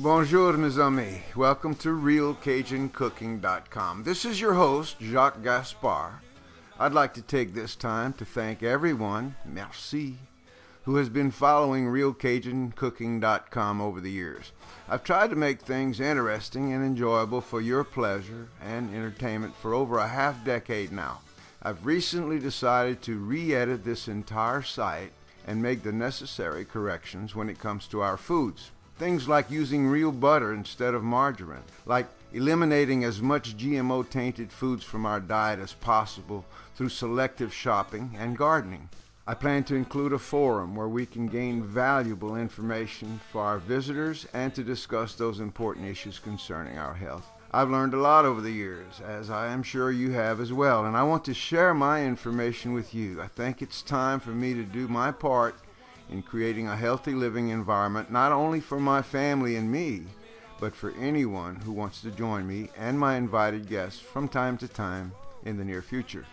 Bonjour, mes amis. Welcome to RealCajunCooking.com. This is your host, Jacques Gaspard. I'd like to take this time to thank everyone, merci, who has been following RealCajunCooking.com over the years. I've tried to make things interesting and enjoyable for your pleasure and entertainment for over a half-decade now. I've recently decided to re-edit this entire site and make the necessary corrections when it comes to our foods. Things like using real butter instead of margarine, like eliminating as much GMO-tainted foods from our diet as possible through selective shopping and gardening. I plan to include a forum where we can gain valuable information for our visitors and to discuss those important issues concerning our health. I've learned a lot over the years, as I am sure you have as well, and I want to share my information with you. I think it's time for me to do my part in creating a healthy living environment, not only for my family and me, but for anyone who wants to join me and my invited guests from time to time in the near future.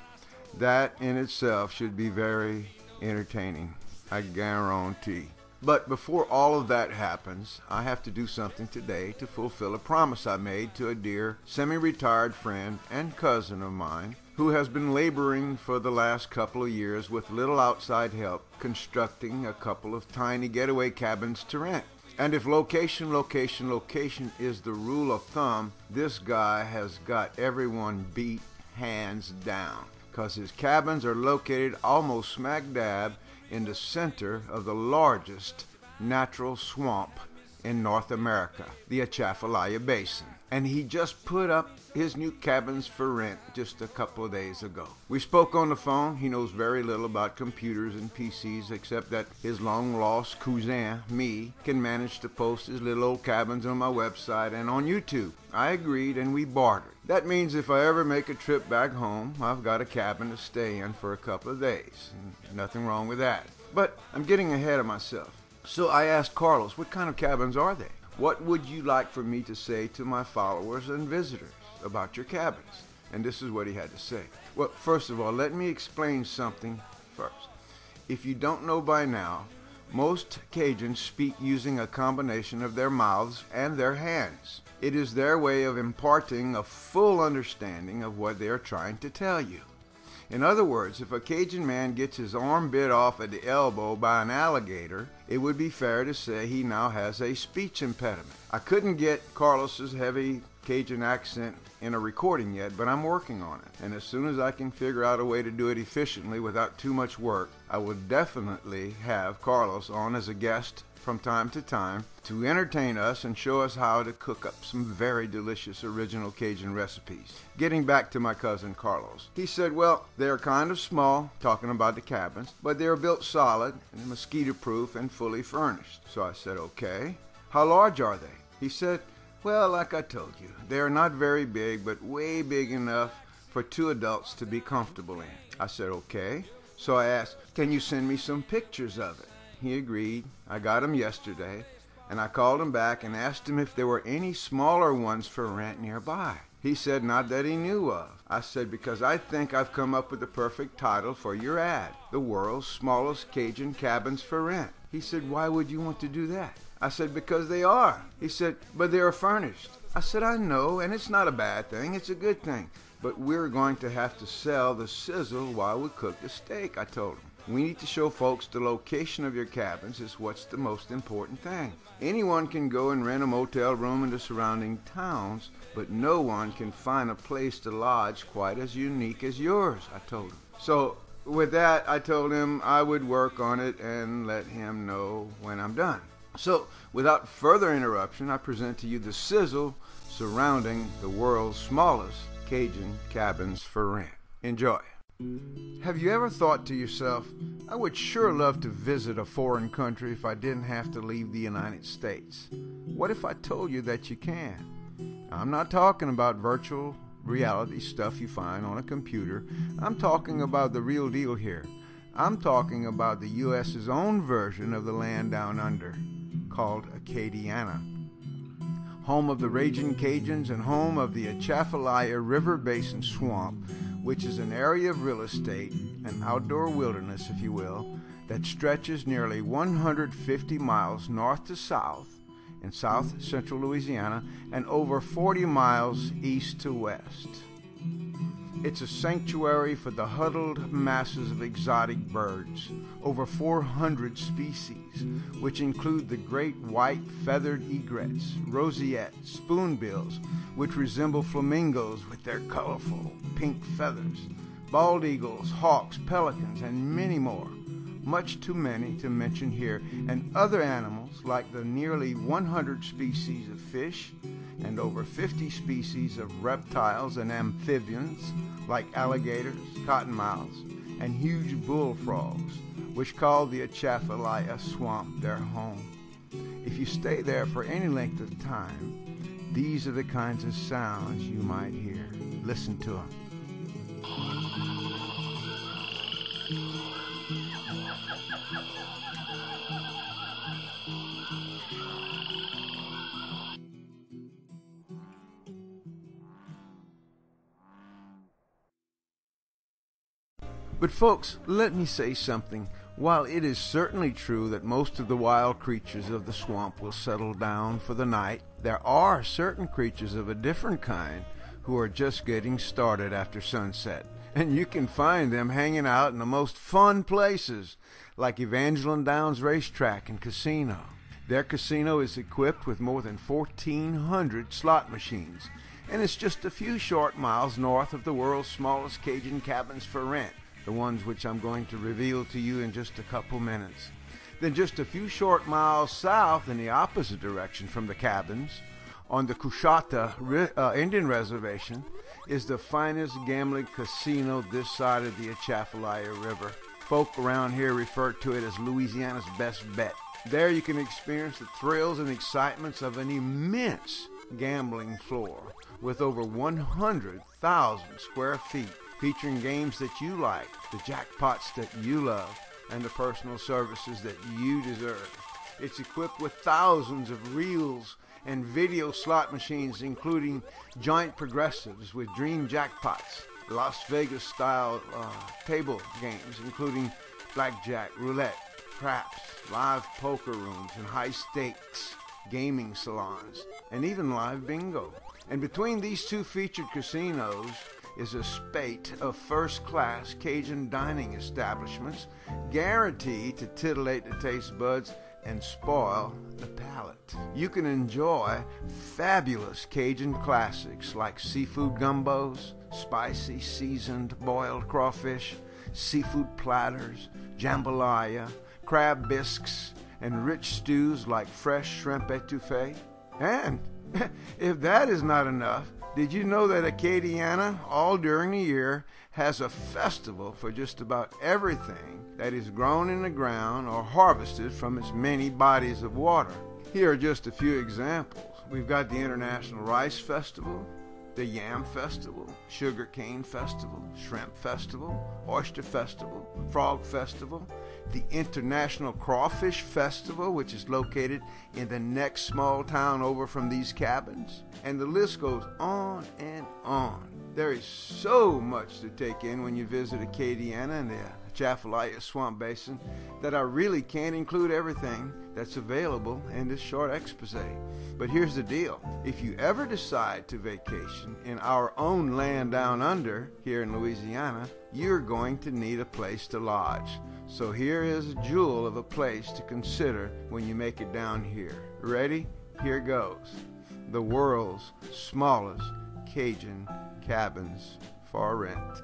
That in itself should be very entertaining, I guarantee. But before all of that happens, I have to do something today to fulfill a promise I made to a dear semi-retired friend and cousin of mine who has been laboring for the last couple of years with little outside help constructing a couple of tiny getaway cabins to rent. And if location is the rule of thumb, this guy has got everyone beat hands down, because his cabins are located almost smack dab in the center of the largest natural swamp in North America, the Atchafalaya Basin. And he just put up his new cabins for rent just a couple of days ago. We spoke on the phone. He knows very little about computers and PCs, except that his long-lost cousin, me, can manage to post his little old cabins on my website and on YouTube. I agreed and we bartered. That means if I ever make a trip back home, I've got a cabin to stay in for a couple of days. Nothing wrong with that. But I'm getting ahead of myself. So I asked Carlos, what kind of cabins are they? What would you like for me to say to my followers and visitors about your cabins? And this is what he had to say. Well, first of all, let me explain something first. If you don't know by now, most Cajuns speak using a combination of their mouths and their hands. It is their way of imparting a full understanding of what they are trying to tell you. In other words, if a Cajun man gets his arm bit off at the elbow by an alligator, it would be fair to say he now has a speech impediment. I couldn't get Carlos's heavy Cajun accent in a recording yet, but I'm working on it. And as soon as I can figure out a way to do it efficiently without too much work, I will definitely have Carlos on as a guest from time to time to entertain us and show us how to cook up some very delicious original Cajun recipes. Getting back to my cousin Carlos, he said, well, they're kind of small, talking about the cabins, but they're built solid and mosquito-proof and fully furnished. So I said, okay. How large are they? He said, well, like I told you, they're not very big, but way big enough for two adults to be comfortable in. I said, okay. So I asked, can you send me some pictures of it? He agreed. I got him yesterday, and I called him back and asked him if there were any smaller ones for rent nearby. He said not that he knew of. I said, because I think I've come up with the perfect title for your ad, The World's Smallest Cajun Cabins for Rent. He said, why would you want to do that? I said, because they are. He said, but they are furnished. I said, I know, and it's not a bad thing, it's a good thing. But we're going to have to sell the sizzle while we cook the steak, I told him. We need to show folks the location of your cabins is what's the most important thing. Anyone can go and rent a motel room in the surrounding towns, but no one can find a place to lodge quite as unique as yours, I told him. So with that, I told him I would work on it and let him know when I'm done. So without further interruption, I present to you the sizzle surrounding the world's smallest Cajun cabins for rent. Enjoy. Have you ever thought to yourself, I would sure love to visit a foreign country if I didn't have to leave the United States? What if I told you that you can? I'm not talking about virtual reality stuff you find on a computer. I'm talking about the real deal here. I'm talking about the U.S.'s own version of the land down under, called Acadiana. Home of the raging Cajuns and home of the Atchafalaya River Basin Swamp, which is an area of real estate, an outdoor wilderness, if you will, that stretches nearly 150 miles north to south in south central Louisiana and over 40 miles east to west. It's a sanctuary for the huddled masses of exotic birds, over 400 species, which include the great white feathered egrets, rosettes, spoonbills, which resemble flamingos with their colorful pink feathers, bald eagles, hawks, pelicans, and many more, much too many to mention here, and other animals like the nearly 100 species of fish and over 50 species of reptiles and amphibians like alligators, cottonmouths, and huge bullfrogs, which call the Atchafalaya Swamp their home. If you stay there for any length of time, these are the kinds of sounds you might hear. Listen to them. But folks, let me say something. While it is certainly true that most of the wild creatures of the swamp will settle down for the night, there are certain creatures of a different kind who are just getting started after sunset. And you can find them hanging out in the most fun places, like Evangeline Downs Racetrack and Casino. Their casino is equipped with more than 1,400 slot machines, and it's just a few short miles north of the world's smallest Cajun cabins for rent, the ones which I'm going to reveal to you in just a couple minutes. Then just a few short miles south in the opposite direction from the cabins, on the Coushatta Indian Reservation, is the finest gambling casino this side of the Atchafalaya River. Folk around here refer to it as Louisiana's best bet. There you can experience the thrills and excitements of an immense gambling floor with over 100,000 square feet, featuring games that you like, the jackpots that you love, and the personal services that you deserve. It's equipped with thousands of reels and video slot machines, including giant progressives with dream jackpots, Las Vegas-style table games, including blackjack, roulette, craps, live poker rooms, and high-stakes gaming salons, and even live bingo. And between these two featured casinos is a spate of first-class Cajun dining establishments guaranteed to titillate the taste buds and spoil the palate. You can enjoy fabulous Cajun classics like seafood gumbos, spicy seasoned boiled crawfish, seafood platters, jambalaya, crab bisques, and rich stews like fresh shrimp etouffee. And if that is not enough, did you know that Acadiana, all during the year, has a festival for just about everything that is grown in the ground or harvested from its many bodies of water? Here are just a few examples. We've got the International Rice Festival, the Yam Festival, Sugar Cane Festival, Shrimp Festival, Oyster Festival, Frog Festival, the International Crawfish Festival, which is located in the next small town over from these cabins, and the list goes on and on. There is so much to take in when you visit Acadiana and the Atchafalaya Swamp Basin that I really can't include everything that's available in this short expose. But here's the deal. If you ever decide to vacation in our own land down under here in Louisiana, you're going to need a place to lodge. So here is a jewel of a place to consider when you make it down here. Ready? Here goes. The world's smallest Cajun cabins for rent.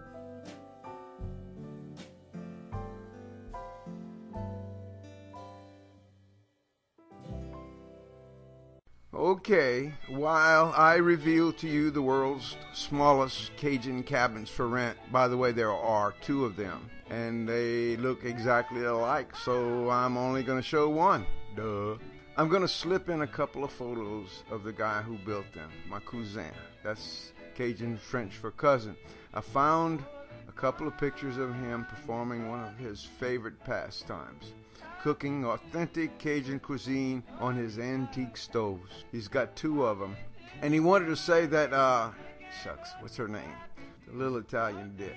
Okay, while I reveal to you the world's smallest Cajun cabins for rent, by the way, there are two of them, and they look exactly alike, so I'm only going to show one. Duh. I'm going to slip in a couple of photos of the guy who built them, my cousin. That's Cajun French for cousin. I found a couple of pictures of him performing one of his favorite pastimes, cooking authentic Cajun cuisine on his antique stoves. He's got two of them. And he wanted to say that, what's her name? The little Italian did.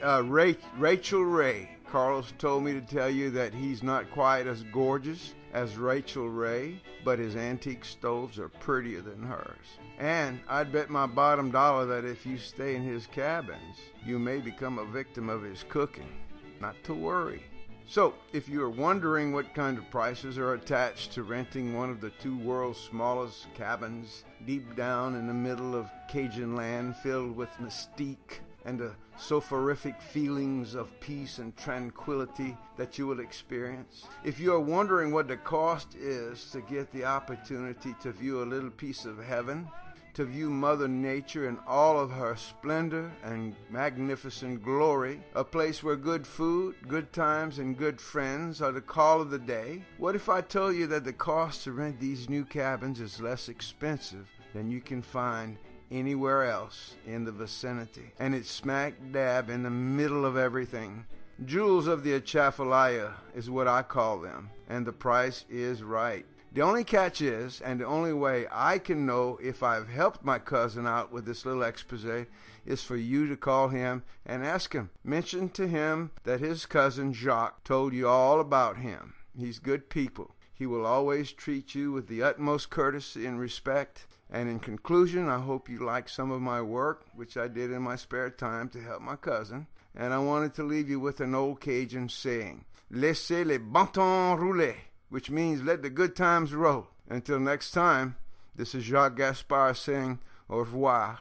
Rachel Ray. Carlos told me to tell you that he's not quite as gorgeous as Rachel Ray, but his antique stoves are prettier than hers. And I'd bet my bottom dollar that if you stay in his cabins, you may become a victim of his cooking. Not to worry. So, if you are wondering what kind of prices are attached to renting one of the two world's smallest cabins deep down in the middle of Cajun land filled with mystique and the soporific feelings of peace and tranquility that you will experience, if you are wondering what the cost is to get the opportunity to view a little piece of heaven, to view Mother Nature in all of her splendor and magnificent glory, a place where good food, good times, and good friends are the call of the day, what if I told you that the cost to rent these new cabins is less expensive than you can find anywhere else in the vicinity, and it's smack dab in the middle of everything? Jewels of the Atchafalaya is what I call them, and the price is right. The only catch is, and the only way I can know if I've helped my cousin out with this little expose, is for you to call him and ask him. Mention to him that his cousin Jacques told you all about him. He's good people. He will always treat you with the utmost courtesy and respect. And in conclusion, I hope you like some of my work, which I did in my spare time to help my cousin. And I wanted to leave you with an old Cajun saying, Laissez les bon temps rouler, which means let the good times roll. Until next time, this is Jacques Gaspard saying au revoir.